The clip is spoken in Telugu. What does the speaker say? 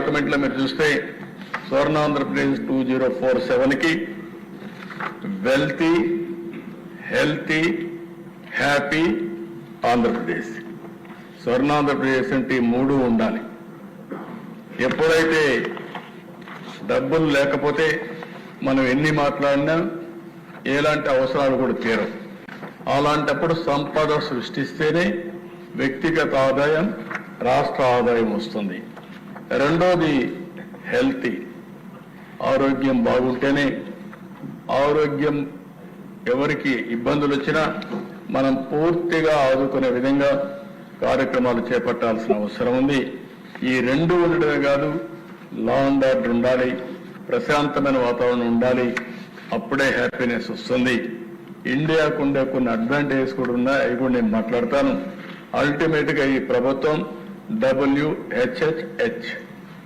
డాక్యుమెంట్లో మీరు చూస్తే స్వర్ణాంధ్రప్రదేశ్ 2047కి wealthy, healthy, happy Andhra Pradesh, Swarnandhra Pradesh అంటే ఈ మూడు ఉండాలి. ఎప్పుడైతే డబ్బులు లేకపోతే మనం ఎన్ని మాట్లాడినా ఎలాంటి అవసరాలు కూడా తీరవు. అలాంటప్పుడు సంపద సృష్టిస్తేనే వ్యక్తిగత ఆదాయం, రాష్ట్ర ఆదాయం వస్తుంది. రెండోది హెల్తీ, ఆరోగ్యం బాగుంటేనే, ఆరోగ్యం ఎవరికి ఇబ్బందులు వచ్చినా మనం పూర్తిగా ఆదుకునే విధంగా కార్యక్రమాలు చేపట్టాల్సిన అవసరం ఉంది. ఈ రెండు ఉండడమే కాదు, లా అండ్ ఆర్డర్ ఉండాలి, ప్రశాంతమైన వాతావరణం ఉండాలి. అప్పుడే హ్యాపీనెస్ వస్తుంది. ఇండియాకు ఉండే కొన్ని అడ్వాంటేజెస్ కూడా ఉన్నాయి, అవి కూడా నేను మాట్లాడతాను. అల్టిమేట్ గా ఈ ప్రభుత్వం WHHH